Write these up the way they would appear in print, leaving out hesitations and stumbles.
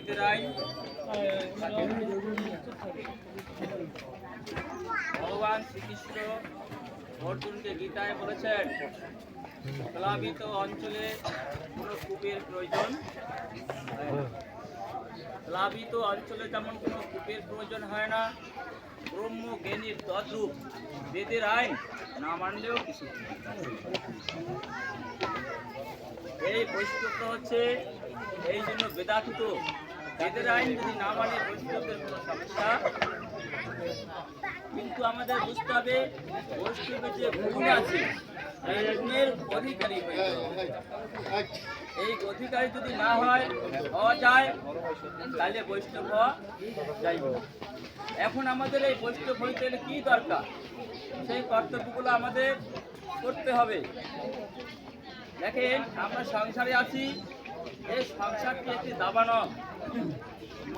বেদের আইন। ভগবান শ্রীকৃষ্ণ অর্জুনকে গীতায় বলেছেন, প্লাবিত অঞ্চলে কোনো কূপের প্রয়োজন হয় না। প্লাবিত অঞ্চলে যেমন কোনো কূপের প্রয়োজন হয় না, ব্রহ্ম জ্ঞানীর তদ্রূপ বেদের আইন না মানলেও কিছু। এই বৈষ্ণবটা হচ্ছে এই জন্য বেদাতীত। বেদের আইন যদি না মানে বৈষ্ণবদের কোনো সমস্যা, কিন্তু আমাদের বুঝতে হবে বৈষ্ণবের যে গুণ আছে এই গুণের অধিকারী হয়ে এই অধিকারী যদি না হওয়া যায় তাহলে বৈষ্ণব হওয়া যাইবে না। এখন আমাদের এই বৈষ্ণব হইতে গেলে কি দরকার, সেই কর্তব্যগুলো আমাদের করতে হবে। দেখেন আমরা সংসারে আছি, এই সংসারটি একটি দাবানল।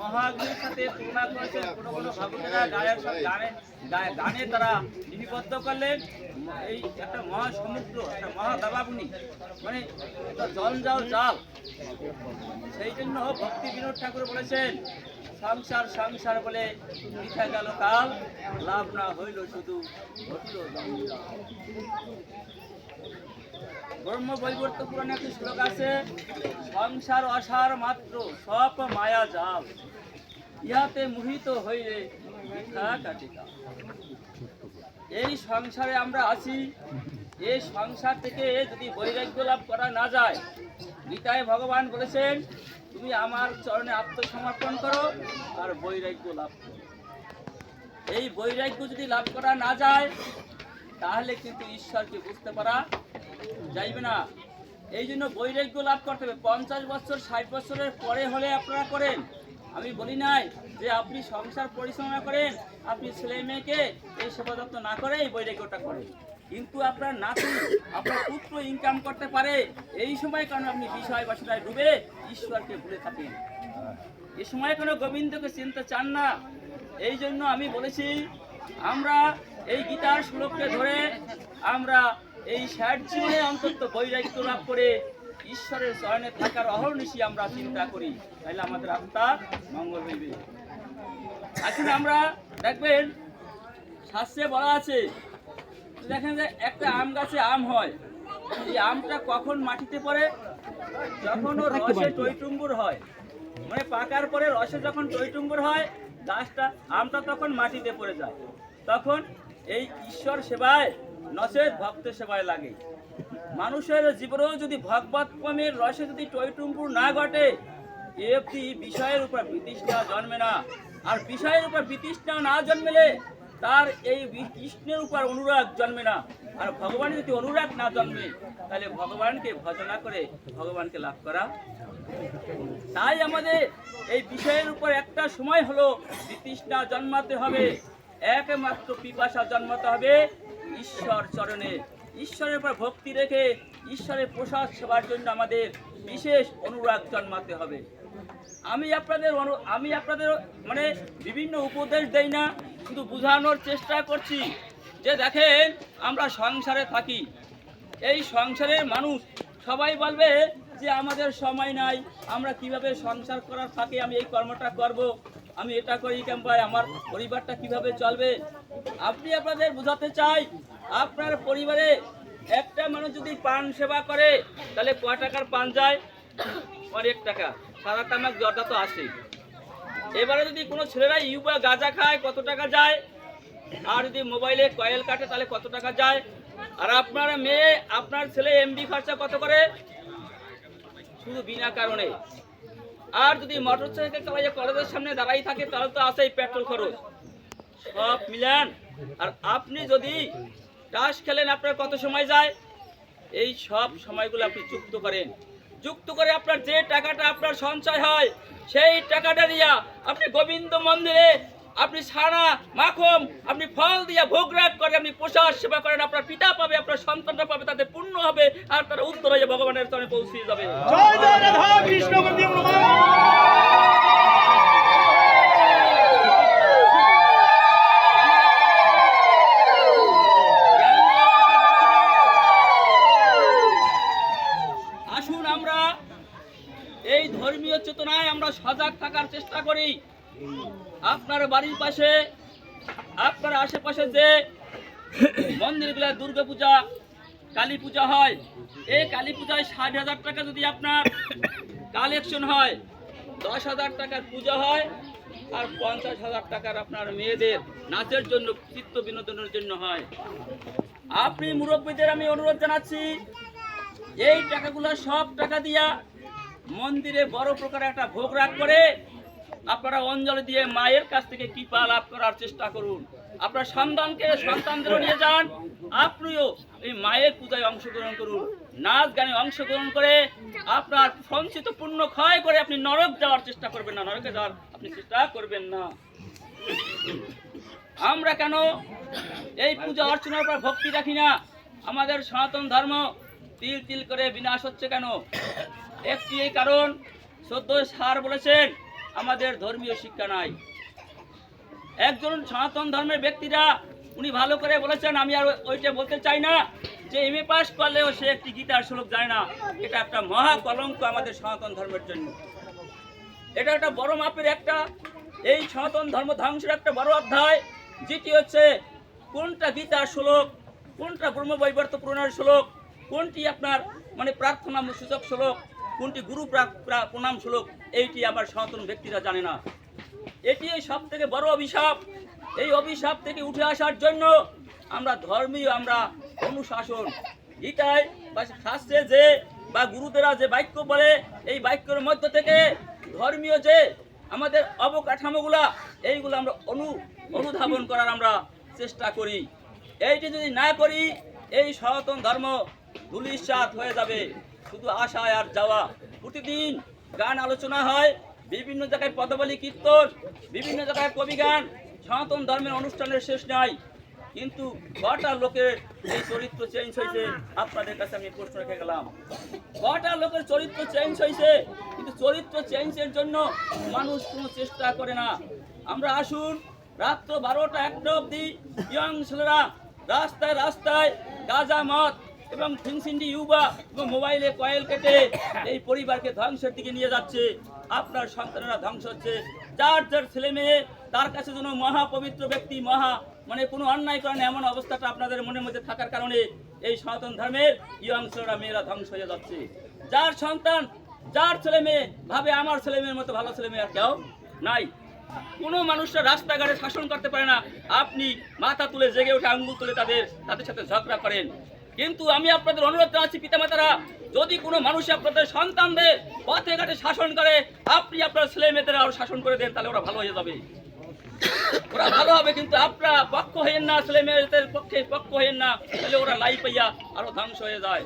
মহাগ্নির সাথে তুলনা করেছেন কোনো কোনো ভাগবতেরা গানে তারা লিপিবদ্ধ করলেন এই একটা মহাসমুদ্র, একটা মহাদাবাগ্নি, মানে জঞ্জাল জাল। সেই জন্য ভক্তি বিনোদ ঠাকুর বলেছেন, সংসার সংসার বলে মিথ্যা গেল কাল, লাভ না হইল শুধু ঘটল জঞ্জাল। ব্রহ্ম বৈবর্ত পুরাণে একটি শ্লোক আছে, সংসার অসার মাত্র সব মায়া জাল, ইহাতে মোহিত হইলে মিথ্যা কাটিকা। এই সংসারে আমরা আছি, এই সংসার থেকে যদি বৈরাগ্য লাভ করা না যায়, গীতায় ভগবান বলেছেন তুমি আমার চরণে আত্মসমর্পণ করো আর বৈরাগ্য লাভ করো। এই বৈরাগ্য যদি লাভ করা না যায় তাহলে কিন্তু ঈশ্বরকে বুঝতে পারা যাইবে না। এই জন্য বৈরাগ্য লাভ করতে হবে। 50 বছর 60 বছরের পরে হলে আপনারা করেন, আমি বলি নাই যে আপনি সংসার পরিচালনা করেন, আপনি ছেলে মেয়েকে এই সেবা যত্ন না করে এই বৈরাগ্যটা করেন, কিন্তু আপনার নাতি আপনার পুত্র ইনকাম করতে পারে, এই সময় কারণ আপনি বিষয় বাসনায় ডুবে ঈশ্বরকে ভুলে থাকেন, এই সময় কোনো গোবিন্দকে চিনতে চান না। এই জন্য আমি বলেছি আমরা এই গীতার শ্লোককে ধরে আমরা এই 60 জীবনে অন্তত বৈরাগ্য লাভ করে ঈশ্বরের চরণে থাকার অহর্নিশি আমরা চিন্তা করি, তাহলে আমাদের আত্মার মঙ্গল হইবে। এখন আমরা দেখবেন শাস্ত্রে বলা আছে, দেখেন যে একটা আম গাছে আম হয়, এই আমটা কখন মাটিতে পড়ে, যখন ও রসে টইটুম্বুর হয়, মানে পাকার পরে রসে যখন টইটুম্বুর হয় গাছটা, আমটা তখন মাটিতে পড়ে যায়। তখন এই ঈশ্বর সেবায় নচেৎ ভক্ত সেবায় লাগে। মানুষের জীবনেও যদি ভগবত প্রেমের রসে যদি টইটুম্বুর না ঘটে, একটি বিষয়ের উপর বিতৃষ্ণা জন্মে না। আর বিষয়ের উপর বিতৃষ্ণা না জন্মেলে তার এই কৃষ্ণের উপর অনুরাগ জন্মে না। আর ভগবানের যদি অনুরাগ না জন্মে তাহলে ভগবানকে ভজনা করে ভগবানকে লাভ করা। তাই আমাদের এই বিষয়ের উপর একটা সময় হলো বিতৃষ্ণা জন্মাতে হবে, একমাত্র পিপাসা জন্মাতে হবে ঈশ্বর চরণে। ঈশ্বরের উপর ভক্তি রেখে ঈশ্বরের প্রসাদ সেবার জন্য আমাদের বিশেষ অনুরাগ জন্মাতে হবে। আমি আপনাদের মানে বিভিন্ন উপদেশ দেই না, শুধু বোঝানোর চেষ্টা করছি যে দেখেন আমরা সংসারে থাকি, এই সংসারের মানুষ সবাই বলবে যে আমাদের সময় নাই, আমরা কিভাবে সংসার করার ফাঁকে আমি এই কর্মটা করব, আমি এটা করি কিংবা আমার পরিবারটা কিভাবে চলবে। আপনি আপনাদের বোঝাতে চাই, আপনার পরিবারে একটা মানুষ যদি পান সেবা করে তাহলে ক টাকার পান যায়? 1 টাকা। সাদা তামাক জর্দা তো আছে। এবারে যদি কোনো ছেলেরা ইউবা গাঁজা খায় কত টাকা যায়? আর যদি মোবাইলে কয়েল কাটে তাহলে কত টাকা যায়? আর আপনার মেয়ে আপনার ছেলে এমবি খরচা কত করে? শুধু বিনা কারণে। আর যদি মোটরসাইকেল চালাইয়ে কলেজের সামনে দাঁড়াই থাকে তাহলে তো আছেই পেট্রোল খরচ, সব মিলান। আর আপনি যদি তাস খেলেন আপনার কত সময় যায়? এই সব সময়গুলো আপনি যুক্ত করে আপনার যে টাকাটা আপনার সঞ্চয় হয় সেই টাকাটা দিয়া আপনি গোবিন্দ মন্দিরে আপনি ছানা মাখন আপনি ফল দিয়া ভোগ রাগ করে আপনি প্রসাদ সেবা করেন, আপনার পিতা পাবে, আপনার সন্তানরা পাবে, তাদের পুণ্য হবে আর তারা উত্তর হয়ে ভগবানের চরণে পৌঁছে যাবে। জয় জয় রাধা কৃষ্ণ। আসুন আমরা এই এই ধর্মীয় চেতনায় আমরা সজাগ থাকার চেষ্টা করি। আপনার বাড়ির পাশে, আপনার আশেপাশে যে মন্দিরগুলো দুর্গা পূজা, কালী পূজা হয়, এই কালী পূজায় 60,000 টাকা যদি আপনার কালেকশন হয়, 10,000 টাকার পূজা হয়, আর 50,000 টাকার আপনার মেয়েদের নাচের জন্য, চিত্ত বিনোদনের জন্য হয়। আপনি মুরব্বীদের আমি অনুরোধ জানাচ্ছি, এই টাকাগুলো সব টাকা দিয়া মন্দিরে বড় প্রকারে একটা ভোগ রাগ করে আপনারা অঞ্জলি দিয়ে মায়ের কাছ থেকে কৃপা লাভ করার চেষ্টা করুন। আপনার সন্তানদেরও নিয়ে যান, আপনিও এই মায়ের পূজায় অংশগ্রহণ করুন। নাচ গানে অংশগ্রহণ করে আপনার সঞ্চিত পুণ্য ক্ষয় করে আপনি নরক যাওয়ার চেষ্টা করবেন না, নরকে যাওয়ার আপনি চেষ্টা করবেন না। আমরা কেন এই পূজা অর্চনার উপর ভক্তি রাখি না? আমাদের সনাতন ধর্ম তিল তিল করে বিনাশ হচ্ছে কেন? একটি এই কারণ, সদ্যই স্যার বলেছেন আমাদের ধর্মীয় শিক্ষা নাই। একজন সনাতন ধর্মের ব্যক্তিরা উনি ভালো করে বলেছেন, আমি আর ওইটা বলতে চাই না, যে এমএ পাস করলেও সে একটি গীতার শ্লোক জানে না। এটা একটা মহা কলঙ্ক আমাদের সনাতন ধর্মের জন্য। এটা একটা বড় মাপের একটা, এই সনাতন ধর্ম ধ্বংসের একটা বড় অধ্যায়, যেটি হচ্ছে কোনটা গীতার শ্লোক, কোনটা ব্রহ্মবৈবর্ত পুরাণের শ্লোক, কোনটি আপনার মানে প্রার্থনা সূচক শ্লোক, কোনটি গুরু প্রণাম শ্লোক, এইটি আমার সনাতন ব্যক্তিরা জানে না। এটি সব থেকে বড় অভিশাপ। এই অভিশাপ থেকে উঠে আসার জন্য আমরা ধর্মীয় আমরা অনুশাসন, গীতায় বা শাস্ত্রে যে বা গুরুদেরা যে বাক্য বলে, এই বাক্যের মধ্য থেকে ধর্মীয় যে আমাদের অবকাঠামোগুলা, এইগুলো আমরা অনুধাবন করার আমরা চেষ্টা করি। এইটি যদি না করি, এই সনাতন ধর্ম ধূলিসাৎ হয়ে যাবে। শুধু আশায় আর যাওয়া। প্রতিদিন গান আলোচনা হয়, বিভিন্ন জায়গায় পদাবলী কীর্তন, বিভিন্ন জায়গায় কবি গান, সনাতন ধর্মের অনুষ্ঠানের শেষ নাই। কিন্তু কটা লোকের এই চরিত্র চেঞ্জ হয়েছে? আপনাদের কাছে আমি প্রশ্ন রেখে গেলাম, কটা লোকের চরিত্র চেঞ্জ হয়েছে? কিন্তু চরিত্র চেঞ্জের জন্য মানুষ কোনো চেষ্টা করে না। আমরা আসুন, রাত্র 12টা 1টা অবধি ইয়ং ছেলেরা রাস্তায় রাস্তায় গাঁজা মদ এবং ফিনসিন্ডি ইউবা এবং মোবাইলে কয়েল কেটে এই পরিবারকে ধ্বংসের দিকে নিয়ে যাচ্ছে। আপনার সন্তানেরা ধ্বংস হচ্ছে। যার যার ছেলে মেয়ে তার কাছে যেন মহাপবিত্র ব্যক্তি, মানে কোনো অন্যায় করেন এমন অবস্থাটা আপনাদের মনের মধ্যে থাকার কারণে এই সনাতন ধর্মের ইয়ং ছেলেরা মেয়েরা ধ্বংস হয়ে যাচ্ছে। যার সন্তান, যার ছেলে মেয়ে ভাবে আমার ছেলে মেয়ের মতো ভালো ছেলে মেয়ে আর কেউ নাই। কোনো মানুষরা রাস্তাঘাটে শাসন করতে পারে না। আপনি মাথা তুলে জেগে উঠে আঙ্গুল তুলে তাদের সাথে ঝগড়া করেন। কিন্তু আমি আপনাদের অনুরোধ জানাচ্ছি, পিতামাতারা, যদি কোনো মানুষ আপনাদের সন্তানদের পথে ঘাটে শাসন করে, আপনি আপনার ছেলে মেয়েদের আরো শাসন করে দেন, তাহলে ওরা ভালো হয়ে যাবে, ওরা ভালো হবে। কিন্তু আপনারা পক্ষ হইেন না, ছেলে মেয়েদের পক্ষে পক্ষ হইেন না, তাহলে ওরা লাই পাইয়া আরো ধ্বংস হয়ে যায়।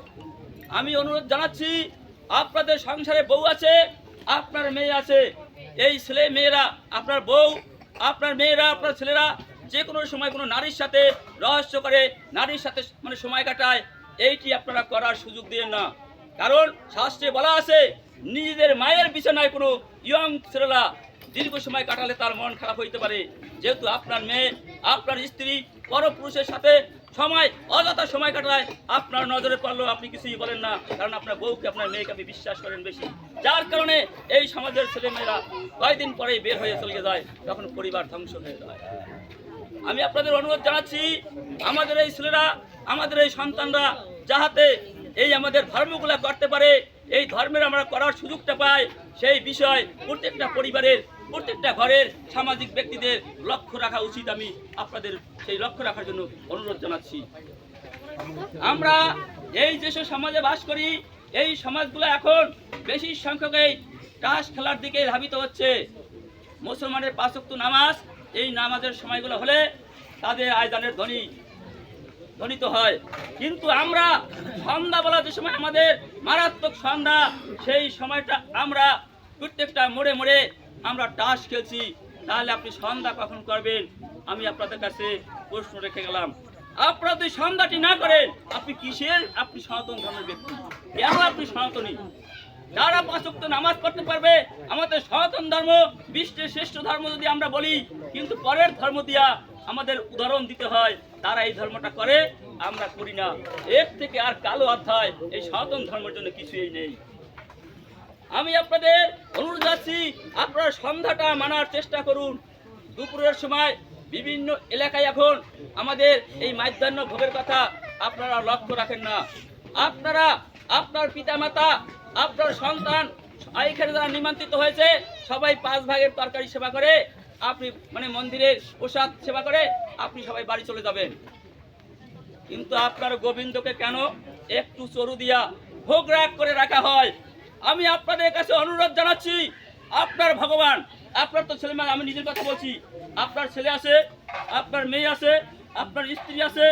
আমি অনুরোধ জানাচ্ছি, আপনাদের সংসারে বউ আছে, আপনার মেয়ে আছে, এই ছেলে মেয়েরা, আপনার বউ, আপনার মেয়েরা, আপনার ছেলেরা যে কোনো সময় কোনো নারীর সাথে রহস্য করে, নারীর সাথে মানে সময় কাটায়, এইটি আপনারা করার সুযোগ দিন না। কারণ শাস্ত্রে বলা আছে, নিজেদের মায়ের বিছানায় কোনো ইয়ং ছেলেরা দীর্ঘ সময় কাটালে তার মন খারাপ হইতে পারে। যেহেতু আপনার মেয়ে, আপনার স্ত্রী পরপুরুষের সাথে অযথা সময় কাটায়, আপনার নজরে পড়লেও আপনি কিছুই বলেন না, কারণ আপনার বউকে, আপনার মেয়েকে আপনি বিশ্বাস করেন বেশি। যার কারণে এই সমাজের ছেলেমেয়েরা কয়েকদিন পরেই বের হয়ে চলে যায়, তখন পরিবার ধ্বংস হয়ে যায়। আমি আপনাদের অনুরোধ জানাচ্ছি, আমাদের এই ছেলেরা, আমাদের এই সন্তানরা যাহাতে এই আমাদের ধর্মগুলা করতে পারে, এই ধর্মের আমরা করার সুযোগটা পাই, সেই বিষয় প্রত্যেকটা পরিবারের, প্রত্যেকটা ঘরের সামাজিক ব্যক্তিদের লক্ষ্য রাখা উচিত। আমি আপনাদের সেই লক্ষ্য রাখার জন্য অনুরোধ জানাচ্ছি। আমরা এই যেসব সমাজে বাস করি, এই সমাজগুলো এখন বেশি সংখ্যক এই তাস খেলার দিকে ধাবিত হচ্ছে। মুসলমানের 5 ওয়াক্ত নামাজ, এই নামাজের সময়গুলো হলে তাদের আয়দানের ধ্বনিত হয়। কিন্তু আমরা সন্ধ্যাবেলা যে সময় আমাদের মারাত্মক সন্ধ্যা, সেই সময়টা আমরা প্রত্যেকটা মোড়ে মোড়ে আমরা তাস খেলছি। তাহলে আপনি সন্ধ্যা কখন করবেন? আমি আপনাদের কাছে প্রশ্ন রেখে গেলাম। আপনারা যদি সন্ধ্যাটি না করেন, আপনি কিসের আপনি সনাতন ধর্মের ব্যক্তি? কেন আপনি সনাতনী? যারা 5 ওয়াক্ত নামাজ পড়তে পারবে, আমাদের সনাতন ধর্ম বিশ্বের শ্রেষ্ঠ ধর্ম যদি আমরা বলি, কিন্তু পরের ধর্ম দিয়া আমাদের উদাহরণ দিতে হয়, তারা এই ধর্মটা করে, আমরা করি না। এর থেকে আর কালো অধ্যায় এই সনাতন ধর্মের জন্য কিছুই নেই। আমি আপনাদের অনুরোধ যাচ্ছি, আপনারা সন্ধ্যাটা মানার চেষ্টা করুন। দুপুরের সময় বিভিন্ন এলাকায় এখন আমাদের এই মাধ্যাহ্ন ভোগের কথা আপনারা লক্ষ্য রাখেন না। আপনারা আপনার পিতামাতা, আপনার সন্তান এখানে যারা নিমন্ত্রিত হয়েছে সবাই 5 ভাগের তরকারি সেবা করে, আপনি মানে মন্দিরের প্রসাদ সেবা করে আপনি সবাই বাড়ি চলে যাবেন। কিন্তু আপনার গোবিন্দকে কেন একটু চরু দিয়া ভোগ রাগ করে রাখা হয়? আমি আপনাদের কাছে অনুরোধ জানাচ্ছি, আপনার ভগবান, আপনার তো ছেলে মেয়ে, আমি নিজের কথা বলছি, আপনার ছেলে আছে, আপনার মেয়ে আছে, আপনার স্ত্রী আছে,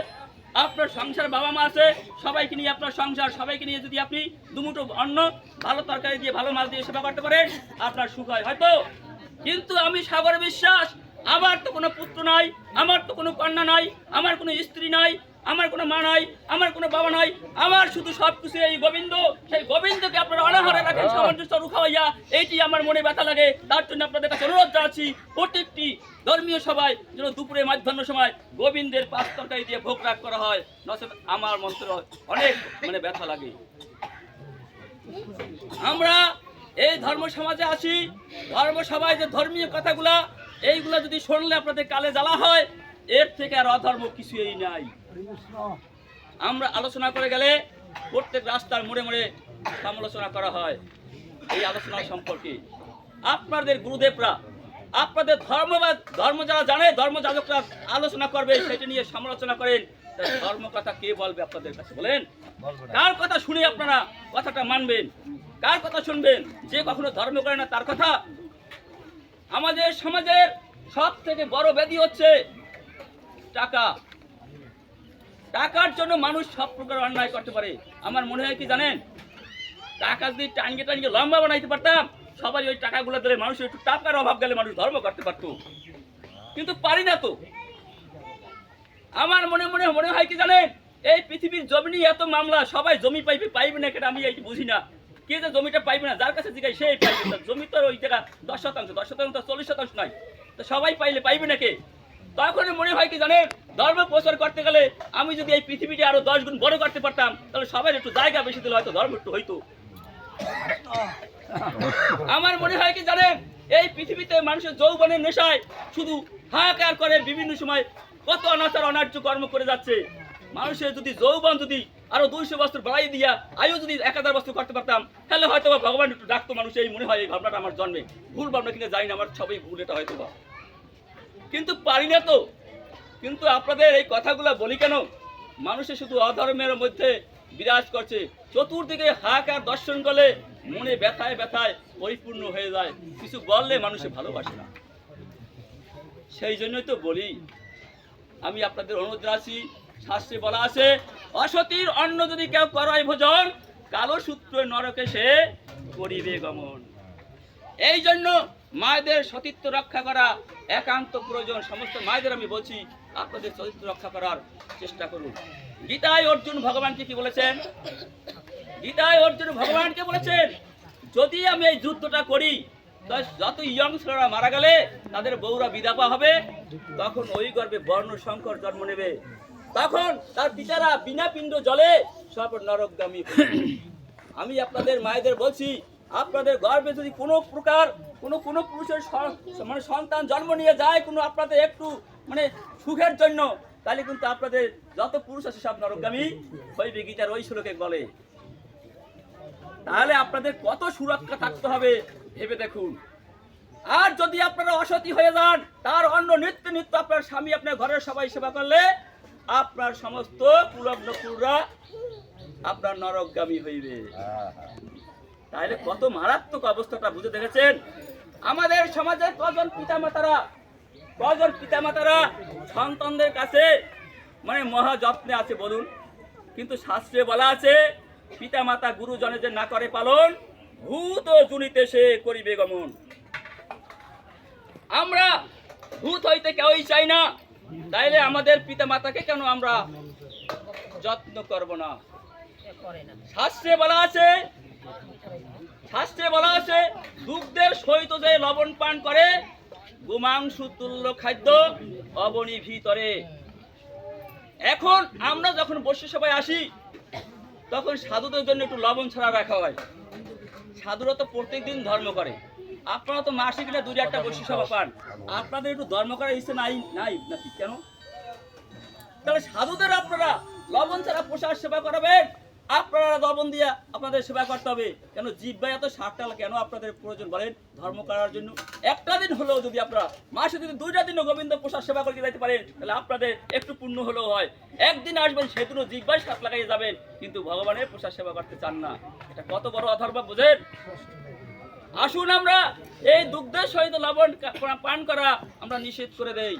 আপনার সংসার বাবা মা আছে, সবাইকে নিয়ে আপনার সংসার সবাইকে নিয়ে যদি আপনি দুমুঠো অন্ন ভালো তরকারি দিয়ে ভালো মাছ দিয়ে সেবা করতে পারেন আপনার সুখ হয় হয়তো। কিন্তু আমি সাগরে বিশ্বাস, আমার তো কোনো পুত্র নাই, আমার তো কোনো কন্যা নাই, আমার কোনো স্ত্রী নাই, আমার কোনো মা নাই, আমার কোনো বাবা নাই, আমার শুধু সবকিছু এই গোবিন্দ। সেই গোবিন্দকে আপনারা অনাহারে রাখেন সামঞ্জস্য রুখাইয়া, এইটি আমার মনে ব্যথা লাগে। তার জন্য আপনাদের কাছে অনুরোধ জানাচ্ছি, প্রত্যেকটি ধর্মীয় সভায় যেন দুপুরে মাধ্যাহ্ন সময় গোবিন্দের 5 তরকারি দিয়ে ভোগ রাগ করা হয়, নচেত আমার মন্ত্র অনেক মানে ব্যথা লাগে। আমরা এই ধর্ম সমাজে আছি, ধর্ম সভায় যে ধর্মীয় কথাগুলা এইগুলা যদি শুনলে আপনাদের কালে জ্বালা হয়, এর থেকে আর অধর্ম কিছুই নাই। আমরা আলোচনা করে গেলে প্রত্যেক রাস্তার মোড়ে মোড়ে সমালোচনা করা হয়। এই আলোচনা সম্পর্কে আপনাদের গুরুদেবরা, আপনাদের ধর্ম যারা জানে, ধর্ম যাজকরা আলোচনা করবে, সেটা নিয়ে সমালোচনা করেন। ধর্ম কথা কে বলবে আপনাদের কাছে? বলেন, কার কথা শুনে আপনারা কথাটা মানবেন? কার কথা শুনবেন? যে কখনো ধর্ম করে না তার কথা। আমাদের সমাজের সব থেকে বড় ব্যাধি হচ্ছে টাকা। টাকার জন্য মানুষ সব প্রকার অন্যায় করতে পারে। আমার মনে হয় কি জানেন, টাকা যদি টানকে লম্বা বানাইতে পারতাম, সবাই ওই টাকাগুলো দিলে মানুষের একটু টাকার অভাব গেলে মানুষ ধর্ম করতে পারত, কিন্তু পারি না তো। আমার মনে হয় কি জানেন, এই পৃথিবীর জমি নিয়ে এত মামলা, সবাই জমি পাইবে না কেন আমি এই বুঝি না। কে যে জমিটা পাইবে না, যার কাছে জিজ্ঞাই সেই পাইবে। জমি তো ওই জায়গা 10%, 10% তো 40% নাই, তো সবাই পাইবে না কে? তখন মনে হয় কি জানেন, ধর্ম প্রচার করতে গেলে আমি যদি এই পৃথিবীটি আরো 10 গুণ বড় করতে পারতাম, তাহলে সবাই একটু জায়গা বেশি দিলে হয়তো ধর্ম একটু হইতো। আমার মনে হয় কি জানেন, এই পৃথিবীতে মানুষের যৌবনের নেশায় শুধু হাহাকার করে, বিভিন্ন সময় কত অনাচার অনার্য কর্ম করে যাচ্ছে। মানুষের যদি যৌবন যদি আরো 200 বছর বাড়াই দিয়া আয়ু যদি 1000 বছর করতে পারতাম, তাহলে হয়তো বা ভগবান একটু ডাকতো মানুষ। এই মনে হয়, এই ভাবনাটা আমার জন্মে। ভুল ভাবনা কিনা জানি না, আমার সবই ভুল এটা হয়তো বা, কিন্তু পারি না তো। কিন্তু আপনাদের এই কথাগুলো বলি কেন, মানুষের শুধু অধর্মের মধ্যে বিরাজ করছে, চতুর্দিকে হাহাকার দর্শন করলে মনে ব্যথায় ব্যথায় পরিপূর্ণ হয়ে যায়, কিছু বললে মানুষে ভালোবাসে না। সেই জন্যই তো বলি, আমি আপনাদের অনুরোধ রাখছি, শাস্ত্রে বলা আছে, অসতীর অন্ন যদি কেউ করায় ভোজন, কালো সূত্র নরকে সে করিবে গমন। এই জন্য মায়েদের সতীত্ব রক্ষা করা একান্ত প্রয়োজন। সমস্ত মায়েদের আমি বলছি, আপনাদের সতীত্ব রক্ষা করার চেষ্টা করুন। গীতায় অর্জুন ভগবানকে কি বলেছেন? গীতায় অর্জুন ভগবানকে বলেছেন, যদি আমি এই যুদ্ধটা করি, যত ইয়ং ছেলেরা মারা গেলে তাদের বউরা বিধবা হবে, তখন ওই গর্ভে বর্ণ সংকর জন্ম নেবে, তখন তার পিতারা বিনা পিণ্ড জলে সব নরকগামী হবে। আমি আপনাদের মায়েদের বলছি, আপনাদের গর্ভে যদি কোনো প্রকার কোনো পুরুষের মানে সন্তান জন্ম নিয়ে যায়, কোনো আপনাদের একটু মানে সুখের জন্য, তাহলে কিন্তু আপনাদের যত পুরুষ আছে সব নরকগামী হইবে, গীতার ওই শ্লোকে বলে। তাহলে আপনাদের কত সুরক্ষা থাকতে হবে ভেবে দেখুন। আর যদি আপনারা অসতী হয়ে যান, তার অন্য নিত্য আপনার স্বামী আপনার ঘরের সবাই সেবা করলে আপনার সমস্ত পুরুষরা আপনার নরকগামী হইবে। তাহলে কত মারাত্মক অবস্থাটা বুঝে দেখেছেন? আমাদের সমাজের কজন পিতামাতারা সন্তানদের কাছে মানে মহা যত্নে আছে বলুন? কিন্তু শাস্ত্রে বলা আছে, পিতামাতা গুরুজনে যে না করে পালন, ভূত জুনিতে সে করিবে গমন। আমরা ভূত হইতে কেউই চাই না, তাইলে আমাদের পিতামাতাকে কেন আমরা যত্ন করব না? শাস্ত্রে বলা আছে, দুগ্ধের সহিত যে লবণ পান করে, গোমাংস তুল্য খাদ্য অবনী ভিতরে। এখন আমরা যখন বসে সবাই আসি, তখন সাধুদের জন্য একটু লবণ ছাড়া রাখা হয়। সাধুরা তো প্রত্যেকদিন ধর্ম করে, আপনারা তো মাসিক না দুই একটা বৈশিষ্ট্য সভা পান, আপনাদের একটু ধর্ম করার ইচ্ছে নাই নাই নাকি কেন? তাহলে সাধুদের আপনারা লবণ ছাড়া প্রসাদ সেবা করাবেন, আপনারা লবণ দিয়া আপনাদের সেবা করতে হবে কেন? জিহ্বায় এত সাতটা কেন আপনাদের প্রয়োজন বলেন ধর্ম করার জন্য? একটা দিন হলেও যদি আপনারা মাসে যদি দুইটা দিনও গোবিন্দ প্রসাদ সেবা করে যাইতে পারেন তাহলে আপনাদের একটু পুণ্য হলেও হয়। একদিন আসবেন সেদিনও জিহ্বায় সাত লাগাই যাবেন কিন্তু ভগবানের প্রসাদ সেবা করতে চান না, এটা কত বড় অধর্ম বুঝেন? আসুন আমরা এই দুগ্ধের সহিত লবণ পান করা আমরা নিষেধ করে দেই।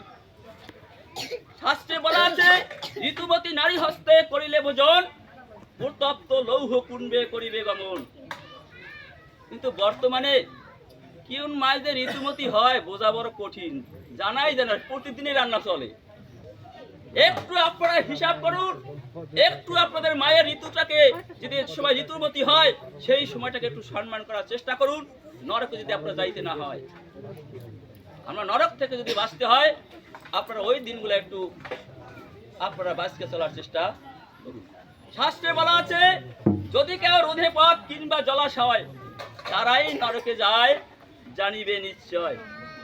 শাস্ত্রে বলা আছে ঋতুবতী নারী হস্তে করিলে ভোজন, উত্তপ্ত লৌহ কুণ্ডে করিবে গমন। কিন্তু বর্তমানে কোন মাছ যে ঋতুমতী হয় বোঝা বড় কঠিন, জানাই জানা প্রতিদিনই রান্না চলে। একটু আপনারা হিসাব করুন, একটু আপনাদের মায়ের ঋতুটাকে যদি সময় ঋতুমতী হয় সেই সময়টাকে একটু সম্মান করার চেষ্টা করুন। নরকে যদি আপনারা যাইতে না হয়, আমরা নরক থেকে যদি বাঁচতে হয় আপনারা ওই দিনগুলো একটু আপনারা বাঁচতে চলার চেষ্টা করুন। শাস্ত্রে বলা আছে যদি কেউ রোধে পথ কিংবা জলাশয় তারাই নরকে যায় জানিবে নিশ্চয়।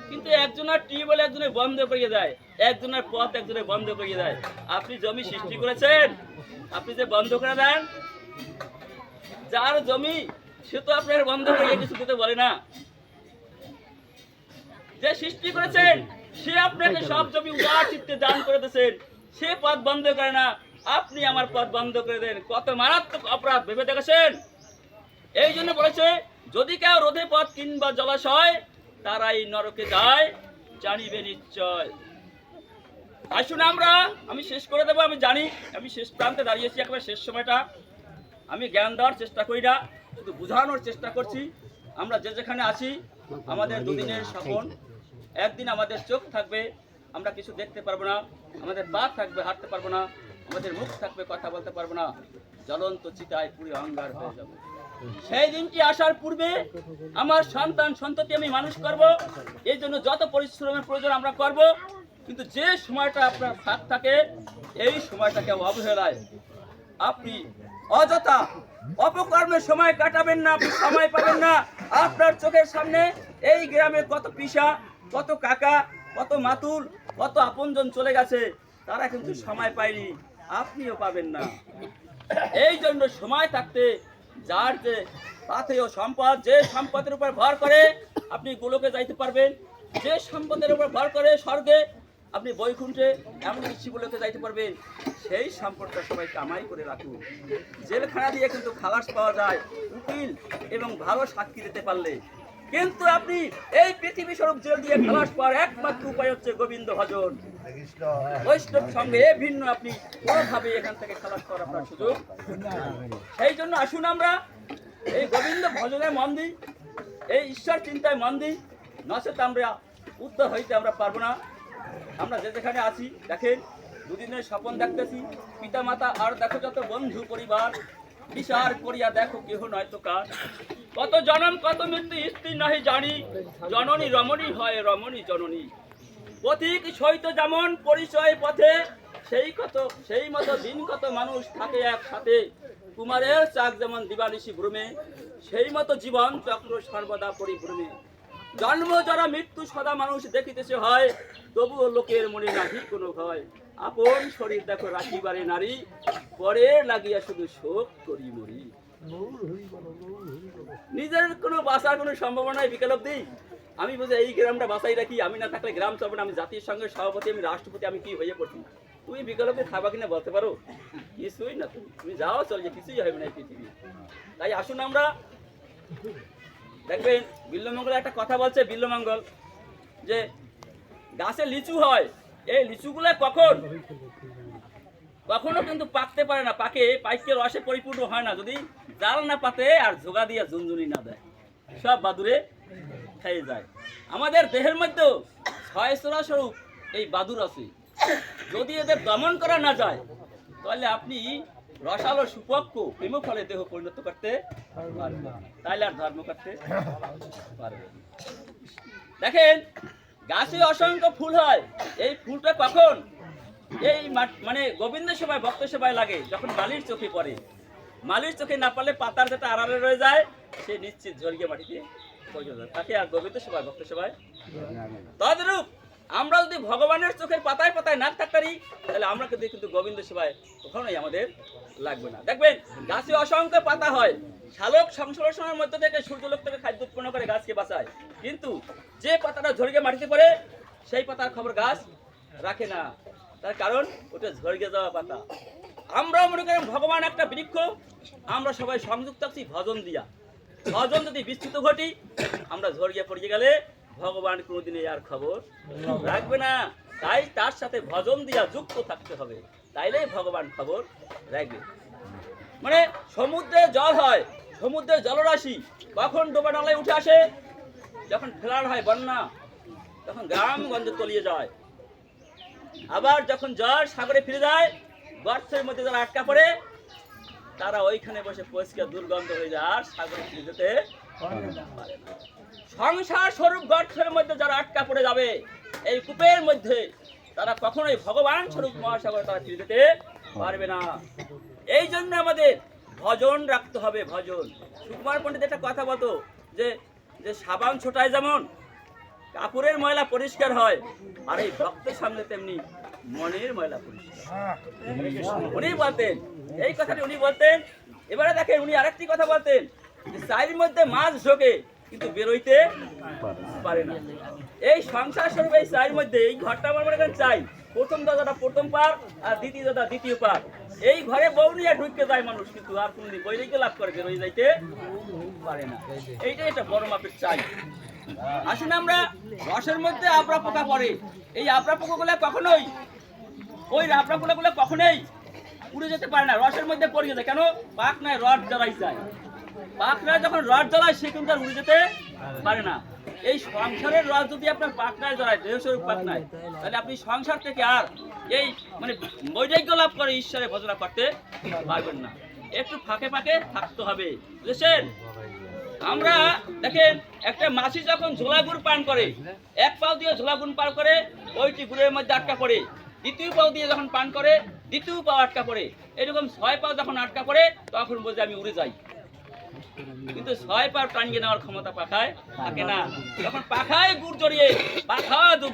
কিন্তু একজনের টিউবওয়েল একজনের বন্ধ করিয়ে দেয়, একজনের পথ একজনের বন্ধ করিয়ে দেয়। আপনি জমি সৃষ্টি করেছেন, আপনি যে বন্ধ করে দেন, যার জমি সে তো আপনার বন্ধ করিয়ে কিছু দিতে বলে না। যে সৃষ্টি করেছেন সে আপনাকে সব জমি উদার চিত্তে দান করে দিয়েছেন, সে পথ বন্ধ করে না, আপনি আমার পথ বন্ধ করে দেন। কত মারাত্মক অপরাধ ভেবে দেখেছেন? এই জন্য বলেছে যদি কেউ রোধে পথ কিংবা জলাশয় তারাই নরকে যায় জানিবে নিশ্চয়। আসুন আমরা, আমি শেষ করে দেবো, আমি জানি আমি শেষ প্রান্তে দাঁড়িয়েছি, একেবারে শেষ সময়টা আমি জ্ঞান দেওয়ার চেষ্টা করি না, শুধু বোঝানোর চেষ্টা করছি। আমরা যে যেখানে আছি আমাদের দুদিনের স্বপন, একদিন আমাদের চোখ থাকবে আমরা কিছু দেখতে পারবো না, আমাদের পা থাকবে হাঁটতে পারবো না, আমাদের মুখ থাকবে কথা বলতে পারবো না, জ্বলন্ত চিতায় পুরো অঙ্গার হয়ে যাবে। সেই দিনটি আসার পূর্বে আমার সন্তান সন্ততি আমি মানুষ করব, এই জন্য যত পরিশ্রমের প্রয়োজন আমরা করব। কিন্তু যে সময়টা আপনার ফাঁক থাকে এই সময়টাকে অবহেলায় আপনি অযথা অপকর্মের সময় কাটাবেন না, আপনি সময় পাবেন না। আপনার চোখের সামনে এই গ্রামে কত পিসা, কত কাকা, কত মাতুল, কত আপনজন চলে গেছে, তারা কিন্তু সময় পায়নি, আপনিও পাবেন না। এই জন্য সময় থাকতে যার যে পাথেয় সম্পদ, যে সম্পদের উপর ভর করে আপনি গোলকে যাইতে পারবেন, যে সম্পদের উপর ভর করে স্বর্গে আপনি বৈকুণ্ঠে এমন শিবলোকে যাইতে পারবেন, সেই সম্পদটা সবাই কামাই করে রাখুন। জেলখানা দিয়ে কিন্তু খালাস পাওয়া যায় উকিল এবং ভালো সাক্ষী দিতে পারলে, কিন্তু আপনি এই পৃথিবী স্বরূপ জেল দিয়ে খালাস পাওয়ার একমাত্র উপায় হচ্ছে গোবিন্দ ভজন, বৈষ্ণব সঙ্গে ভিন্ন আপনি কোনোভাবে এখান থেকে খালাস পাওয়ার আপনার সুযোগ। সেই জন্য আসুন আমরা এই গোবিন্দ ভজনে মন দিই, এই ঈশ্বর চিন্তায় মন দিই, নচেত আমরা উদ্ধার হইতে আমরা পারবো না। আমরা যে যেখানে আছি দেখেন দুদিনের স্বপন দেখতেছি, পিতা মাতা আর দেখো যত বন্ধু পরিবার, বিচার করিয়া দেখো কেহ নয় তো কার, কত জনম কত মৃত্যু স্ত্রী নহে জানি, জননী রমণী হয় রমণী জননী, পথিক সহিত যেমন পরিচয় পথে সেই মতো দিন কত মানুষ থাকে একসাথে, কুমারের চাক যেমন দিবানিশি ভ্রমে সেই মতো জীবন চক্র সর্বদা পরিভ্রমে, জন্ম যারা মৃত্যু সদা মানুষ দেখিতেছে হয়, তবুও লোকের মনে নাহি কোনো ভয়, আপন শরীর দেখো রাখিবারে নারী, পরে লাগিয়া শুধু শোক করি মরি। নিজের কোনো বাঁচার কোনো সম্ভাবনায় বিকেল অব্দি আমি বুঝে এই গ্রামটা বাঁচাই রাখি, আমি না থাকলে গ্রাম চলবে না, আমি জাতির সঙ্গে সভাপতি, আমি রাষ্ট্রপতি, আমি কি হয়ে পড়ছি, তুমি বিকেল অব্দি খাবা কিনা বলতে পারো? কিছুই না, তুমি যাও চলে, কিছুই হবে না এই পৃথিবী। তাই আসুন আমরা দেখবেন বিল্লমঙ্গল একটা কথা বলছে, বিল্লমঙ্গল যে গাছে লিচু হয়, এই লিচুগুলো কখনো কিন্তু পাকতে পারে না, পাইকে রসে পরিপূর্ণ হয় না যদি জাল না পাতে আর ঝোগা দিয়ে ঝুনঝুনি না দেয়, সব বাদুরে খেয়ে যায়। আমাদের দেহের মধ্যেও 6 স্বরূপ এই বাদুর আছে, যদি এদের দমন করা না যায় তাহলে আপনি রসালো সুপক্ষ প্রেম ফলে দেহ পরিণত করতে পারবেন, তাইলে আর ধর্ম করতে পারবেন। দেখেন গাছে অসংখ্য ফুল হয়, এই ফুলটা কখন এই মানে গোবিন্দ সেবায় ভক্ত সেবায় লাগে, যখন বালির চোখে পড়ে। মালির চোখে না পারলে পাতার যেটা আড়ালে রয়ে যায় সে নিশ্চিত ঝরগে মাটিতে পৌঁছে যায়, তাকে আর গোবিন্দ সেবায় ভক্ত সেবায়। তদ্রূপ আমরা যদি ভগবানের চোখের পাতায় পাতায় না থাকতে পারি তাহলে আমরা কিন্তু গোবিন্দ সেবায় কখনোই আমাদের লাগবে না। দেখবেন গাছে অসংখ্য পাতা হয়, শালক সংশ্লেষণের মধ্যে থেকে সূর্যলোক থেকে খাদ্য উৎপন্ন করে গাছকে বাঁচায়, কিন্তু যে পাতাটা ঝরগে মাটিতে পড়ে সেই পাতার খবর গাছ রাখে না, তার কারণ ওটা ঝরগে যাওয়া পাতা। আমরা মনে করেন ভগবান একটা বৃক্ষ, আমরা সবাই সংযুক্ত আছি ভজন দিয়া, ভজন যদি বিস্তৃত ঘটি আমরা ঝরগে পড়ে গেলে ভগবান কোনোদিন আর খবর রাখবে না। তাই তার সাথে ভজন দিয়া যুক্ত থাকতে হবে, তাইলে ভগবান খবর রাখবে। মানে সমুদ্রে জল হয়, সমুদ্রের জলরাশি কখন ডোবা নালায় উঠে আসে, যখন ফেলার হয় বন্যা তখন গ্রামগঞ্জে তলিয়ে যায়, আবার যখন জল সাগরে ফিরে যায় গর্তের মধ্যে যারা আটকা পড়ে তারা ওইখানে বসে পরিষ্কার দুর্গন্ধ হয়ে যায় আর সাগরে ফিরে যেতে পারে না। সংসার স্বরূপ গর্তের মধ্যে যারা আটকা পড়ে যাবে এই কূপের মধ্যে, তারা কখনোই ভগবান স্বরূপ মহাসাগরে তারা ফিরে যেতে পারবে না। এই জন্য আমাদের ভজন রাখতে হবে, ভজন। সুকুমার পণ্ডিত একটা কথা বলতো যে যে সাবান ছোটায় যেমন কাপড়ের ময়লা পরিষ্কার হয়, আর এই ভক্তের সামনে তেমনি মনের ময়লা পরিষ্কার। উনি বলতেন এই কথাটি, উনি বলতেন। এবারে দেখেন উনি আরেকটি কথা বলতেন যে চাইর মধ্যে মাছ ঢোকে কিন্তু বেরোইতে পারে না। এই সংসার স্বরূপ এই চাইর মধ্যে এই ঘরটা আমার মনে করেন চাই, প্রথম দরজাটা প্রথম পার আর দ্বিতীয় দরজা দ্বিতীয় পার, এই ঘরে বউ নিয়ে ঢুকতে যায় মানুষ, কিন্তু আর কোনদিন বৈরাগ্য লাভ করে বেরোয় যাইতে পারে না। এইটাই একটা বড় মাপের চাই। আসুন আমরা রসের মধ্যে আপড়া পোকা পড়ে, এই আপড়া পোকাগুলো কখনোই ওই আপড়া পোকাগুলো কখনোই উড়ে যেতে পারে না, রসের মধ্যে পড়ে যায়। কেন? পাক নাই রড জ্বালাই যায়, পাক নাই যখন রড জ্বালায় সে কিন্তু আর উড়ে যেতে পারে না। এই সংসারের রস যদি আপনার পাক নাই জ্বালায়, দেহস্বরূপ পাক নাই, তাহলে আপনি সংসার থেকে আর এই মানে বৈরাগ্য লাভ করে ঈশ্বরের ভজনা করতে পারবেন না। একটু ফাঁকে ফাঁকে থাকতে হবে, বুঝেছেন? আমরা দেখেন একটা মাছি যখন ঝোলা গুড় পান করে, এক পাও দিয়ে ঝোলা গুড় পান করে ওইটি গুড়ের মধ্যে আটকা পড়ে, দ্বিতীয় পাও দিয়ে যখন পান করে দ্বিতীয় পাও আটকা পড়ে, এরকম 6 পাও যখন আটকা পড়ে তখন বলছে আমি উড়ে যাই। কিন্তু 6 পাও টানিয়ে নেওয়ার ক্ষমতা পাখায় থাকে না। যখন পাখায় গুড় জড়িয়ে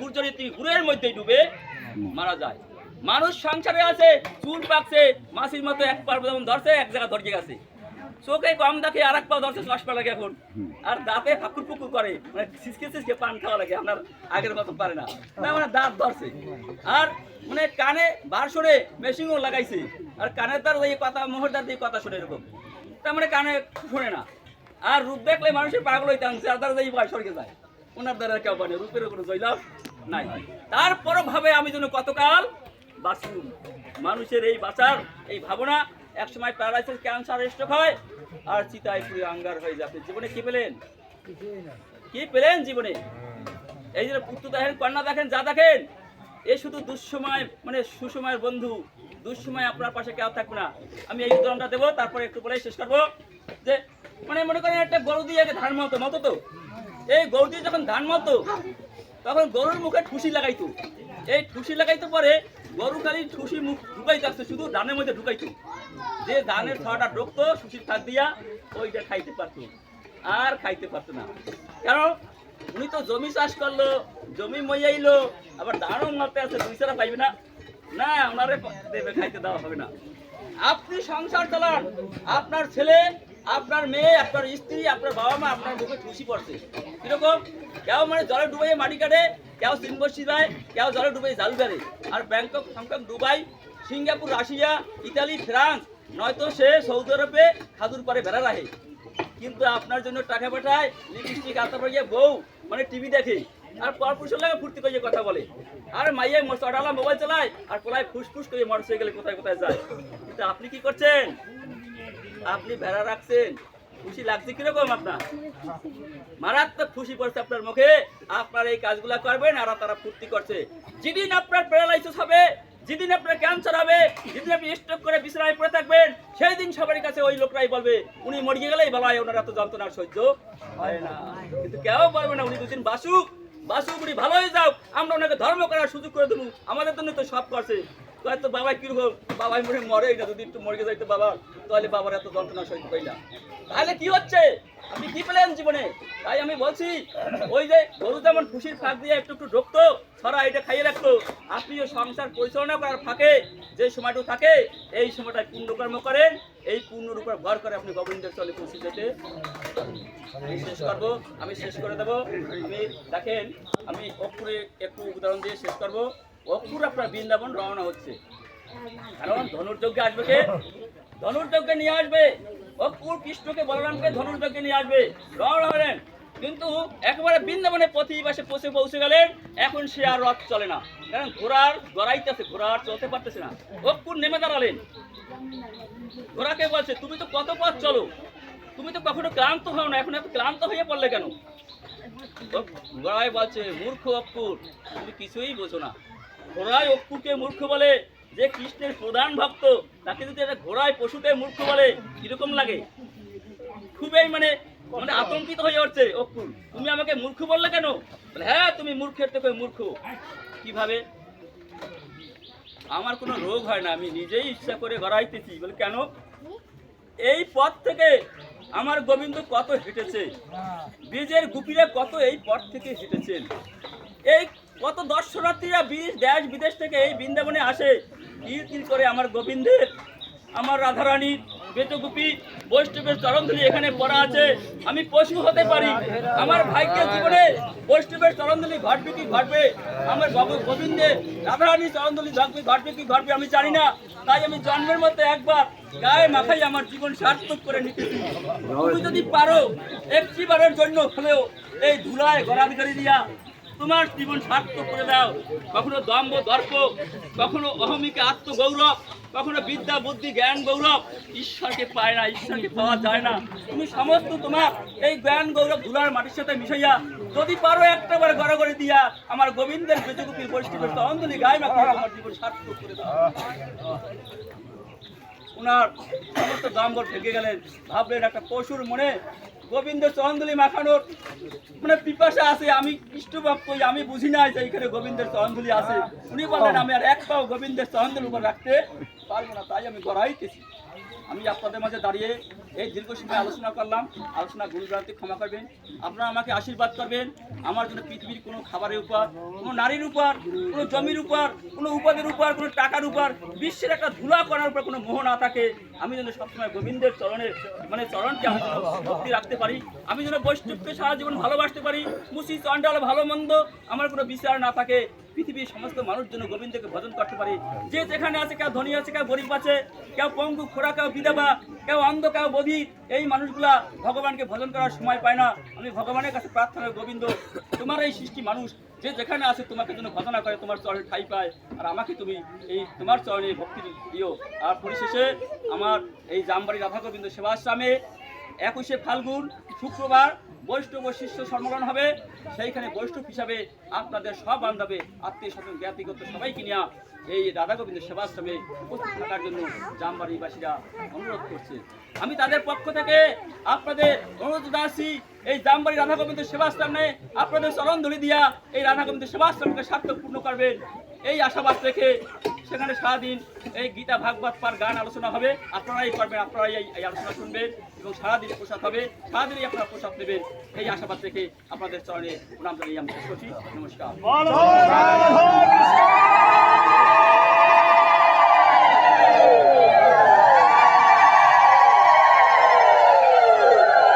গুড় জড়িয়ে তিনি গুড়ের মধ্যে ডুবে মারা যায়। মানুষ সংসারে আছে, চুল পাকছে মাছির মতো, এক পা যেমন ধরছে এক জায়গা ধরিয়ে গেছে, চোখে কম দেখে আর এক পা ধরছে, চশমা লাগে এখন, আর দাঁতে ফাকুর ফুকুর করে, মানে ছিসকে পান খাওয়া লাগে, আপনার আগের মতো পারে না, না মানে দাঁত ধরছে। আর মানে কানে বার শুনে মেশিনও লাগাইছে, আর কানের দ্বার দিয়ে কথা, মোহর দ্বার দিয়ে কথা শুনে এরকম, তার মানে কানে শোনে না। আর রূপ দেখলে মানুষের পাগল হইতে আনছে, আর দ্বারা যাই ভয় সরকে যায়, ওনার দ্বারা কেউ মানে রূপের কোনো জয়লাভ নাই। তারপরও ভাবে আমি যেন কতকাল বাঁচুন। মানুষের এই বাঁচার এই ভাবনা একসময় প্যারালাইসিস, ক্যান্সার, স্ট্রোক হয়, আর চিতায় পুরো আঙ্গার হয়ে যাবে। জীবনে কি পেলেন? কি পেলেন জীবনে? এই যে পুত্র দেখেন, কন্যা দেখেন, যা দেখেন, এ শুধু দুঃসময়, মানে সুসময়ের বন্ধু, দুঃসময় আপনার পাশে কেউ থাকবে না। আমি এই উদাহরণটা দেবো, তারপরে একটু বলে শেষ করবো। যে মানে মনে করেন একটা গরু দিয়ে ধান মতো তো, এই গরু দিয়ে যখন ধান মতো তখন গরুর মুখে ঠুসি লাগাইতো, এই ঠুসি লাগাইতে পরে গরু খালি ঠুসি মুখ ঢুকাইতে আসতো, শুধু ধানের মধ্যে ঢুকাইতো, যে ধানের খাওয়াটা ঢুকতো সুশির থাক দিয়া ওইটা খাইতে পারতো, আর খাইতে পারতো না। কারণ উনি তো জমি চাষ করলো, জমি মইয়াইলো, আবার ধানও মারতে আছে, দুই ছাড়া পাইবে না, না ওনারে দেবে, খাইতে দেওয়া হবে না। আপনি সংসার চালান, আপনার ছেলে, আপনার মেয়ে, আপনার স্ত্রী, আপনার বাবা মা আপনার মুখে খুশি পড়ছে কিরকম? কেউ মানে জলে ডুবাইয়ে মাটি কাটে, কেউ সিনবসি দেয়, কেউ জলে ডুবাই জাল বেড়ে, আর Bangkok, Hong Kong, Dubai, Singapore, Russia, Italy, France, নয়তো সে সৌদি আরবে খাদুর পরে বেড়া রাখে, কিন্তু আপনার জন্য টাকা পাঠায়, লিপস্টিক হাতে পড়িয়ে বউ মানে টিভি দেখে, আর পরপুরুষের লাগে ফুর্তি করে কথা বলে, আর মাইয়ে চড়ালা মোবাইল চালায়, আর কোলায় ফুসফুস করে মোটরসাইকেলে কোথায় কোথায় যায়। কিন্তু আপনি কি করছেন? আপনি ভেড়া রাখছেন, খুশি লাগছে কিরকম? আপনার মারাত্মক খুশি পড়ছে আপনার মুখে, আপনার এই কাজগুলা করবেন আর তারা ফুর্তি করছে। যেদিন আপনার প্যারালাইসিস হবে, যেদিন আপনার ক্যান্সার হবে, যেদিন আপনি স্ট্রোক করে বিছানায় পড়ে থাকবেন, সেই দিন সবার কাছে ওই লোকরাই বলবে উনি মরিয়ে গেলেই বলা হয় ওনার এত যন্ত্রণা সহ্য হয় না। কিন্তু কেউ বলবে না উনি দুদিন বাসুক, উনি ভালো হয়ে যাও, আমরা ওনাকে ধর্ম করার সুযোগ করে দেবো, আমাদের জন্য তো সব করছে। কয় তো বাবা কিরকম, বাবাই মনে মরে না, যদি একটু মরে যাইতো বাবা তাহলে বাবার এত যন্ত্রণা সইতে পারি না। তাহলে কি হচ্ছে, আপনি কি পেলেন জীবনে? তাই আমি বলছি, ওই যে গরু যেমন খুশির ফাঁক দিয়ে একটু একটু ঢুকতো, ছড়া এটা খাইয়ে রাখতো, আপনিও সংসার পরিচালনা করার ফাঁকে যে সময়টুকু থাকে এই সময়টায় পুণ্যকর্ম করেন, এই পুণ্যর উপর ভর করে আপনি গোবিন্দের চলে পৌঁছে যেতে। আমি শেষ করবো, আমি শেষ করে দেবো। আমি দেখেন, আমি অক্ষরে একটু উদাহরণ দিয়ে শেষ করবো। অক্ষর আপনার বৃন্দাবন রওনা হচ্ছে, কারণ ধনুর্যজ্ঞে আসবে কে? ধনুর্যজ্ঞে নিয়ে আসবে অক্ষর, কৃষ্ণকে বলরামকে ধনুর্যজ্ঞে নিয়ে আসবে, রওনা হলেন। কিন্তু একেবারে বৃন্দাবনে প্রতিবাসে পৌঁছে গেলেন, এখন সে আর রথ চলে না, কারণ ঘোড়ার গড়াইতেছে, ঘোড়া আর চলতে পারতেছে না। অক্ষর নেমে দাঁড়ালেন, ঘোড়াকে বলছে তুমি তো কত পথ চলো, তুমি তো কখনো ক্লান্ত হও না, এখন এত ক্লান্ত হয়ে পড়লে কেন? ঘোড়ায় বলছে মূর্খ অক্ষর, তুমি কিছুই বোঝো না। ঘোড়ায় অক্ষুকে মূর্খ বলে, যে কৃষ্ণের প্রধান ভক্ত তাকে যদি একটা ঘোড়ায় পশুতে মূর্খ বলে কিরকম লাগে? খুবই মানে মানে আতঙ্কিত হয়ে উঠছে অক্ষুর, তুমি আমাকে মূর্খ বললে কেন? বলে হ্যাঁ তুমি মূর্খের থেকে মূর্খ। কিভাবে? আমার কোনো রোগ হয় না, আমি নিজেই ইচ্ছা করে গড়াইতেছি। বলে কেন? এই পথ থেকে আমার গোবিন্দ কত হেঁটেছে, বীজের গুপিরা কত এই পথ থেকে হেঁটেছেন, এই কত দর্শনার্থীরা দেশ বিদেশ থেকে এই বৃন্দাবনে আসে, কীর্তি করে আমার গোবিন্দের, আমার রাধারানীর বেতগুপি বৈষ্ণবের চরণধুলি এখানে পড়া আছে। আমি পশু হতে পারি, আমার ভাইকে জীবনে বৈষ্ণবের চরণধুলি ঘটবে কি ঘটবে, আমার গোবিন্দের রাধারানীর চরণধুলি ঘটবে কি ঘটবে আমি জানি না। তাই আমি জন্মের মধ্যে একবার গায়ে মাথায় আমার জীবন সার্থক করে নিতেছি। তুমি যদি পারো একটিবারের জন্য হলেও এই ধুলায় গড়াগড়ি দিয়া তোমার জীবন সার্থক করে দাও। কখনো দম্ভ দর্প, কখনো অহমিকা আত্মগৌরব, কখনো বিদ্যা বুদ্ধি জ্ঞান গৌরব, ঈশ্বরকে পায় না, ঈশ্বরকে পাওয়া যায় না। তুমি সমস্ত তোমার এই জ্ঞান গৌরব ধুলার মাটির সাথে মিশাইয়া যদি পারো একটাবার গড়াগড়ি দিয়া আমার গোবিন্দের বেজগুপির বৈষ্ণবের অঞ্জলি গায়ে মাখিয়ে আমার জীবন সার্থক করে দাও। ওনার সমস্ত দাম্বর ঢেকে গেলেন, ভাবলেন একটা পশুর মনে গোবিন্দের চরণধুলি মাখানোর মানে পিপাসা আছে, আমি কৃষ্ণ ভক্ত, আমি বুঝি না যে এখানে গোবিন্দের চরণধুলি আছে। উনি বললেন আমি আর এক পাও গোবিন্দের চরণধুলির উপর রাখতে পারবো না, তাই আমি গড়াইতেছি। আমি আপনাদের মাঝে দাঁড়িয়ে এই দীর্ঘ সময় আলোচনা করলাম, আলোচনা ভুলভ্রান্তি ক্ষমা করবেন, আপনারা আমাকে আশীর্বাদ করবেন। আমার জন্য পৃথিবীর কোনো খাবারের উপর, কোনো নারীর উপর, কোনো জমির উপর, কোনো উপাদের উপর, কোনো টাকার উপর, বিশ্বের একটা ধুলা করার উপর কোনো মোহ না থাকে। আমি যেন সবসময় গোবিন্দের চরণের মানে চরণকে আমি যেন ভক্তি রাখতে পারি, আমি যেন বৈষ্ণবকে সারা জীবন ভালোবাসতে পারি, মুসি চণ্ডাল ভালো মন্দ আমার কোনো বিচার না থাকে, পৃথিবীর সমস্ত মানুষ যেন গোবিন্দকে ভজন করতে পারে। যে যেখানে আছে, কেউ ধনী আছে, কেউ গরিব আছে, কেউ পঙ্গু খোড়া, কেউ বিধবা, কেউ অন্ধ, কেউ বধির, এই মানুষগুলা ভগবানকে ভজন করার সময় পায় না। আমি ভগবানের কাছে প্রার্থনা, গোবিন্দ তোমার এই সৃষ্টি মানুষ যে যেখানে আছে তোমাকে যেন ভজনা করে, তোমার চরণে ঠাই পায়, আর আমাকে তুমি এই তোমার চরণে ভক্তি দিও। আর পরিশেষে আমার এই জামবাড়ি রাধা গোবিন্দ সেবাশ্রমে 21শে ফাল্গুন শুক্রবার বৈষ্ণব ও শিষ্য সম্মেলন হবে। সেইখানে বৈষ্ণব হিসাবে আপনাদের সব বান্ধবে আত্মীয় স্বজন জ্ঞাতিগত সবাইকে নিয়ে এই রাধা গোবিন্দ সেবাশ্রমে উপস্থিত থাকার জন্য জামবাড়িবাসীরা অনুরোধ করছে। আমি তাদের পক্ষ থেকে আপনাদের অনুরোধ জানাচ্ছি, এই জামবাড়ি রাধা গোবিন্দ সেবাশ্রমে আপনাদের চরণধুলি দিয়া এই রাধা গোবিন্দ সেবাশ্রমকে সার্থকপূর্ণ করবেন, এই আশাবাদ রেখে সেখানে সারাদিন এই গীতা ভাগবত পার গান আলোচনা হবে, আপনারাই করবেন, আপনারাই এই আলোচনা শুনবেন এবং সারাদিন প্রসাদ হবে, সারাদিনই আপনারা প্রসাদ নেবেন, এই আশাবাদ রেখে আপনাদের চরণে প্রণাম জানিয়ে আমি শেষ করছি। নমস্কার।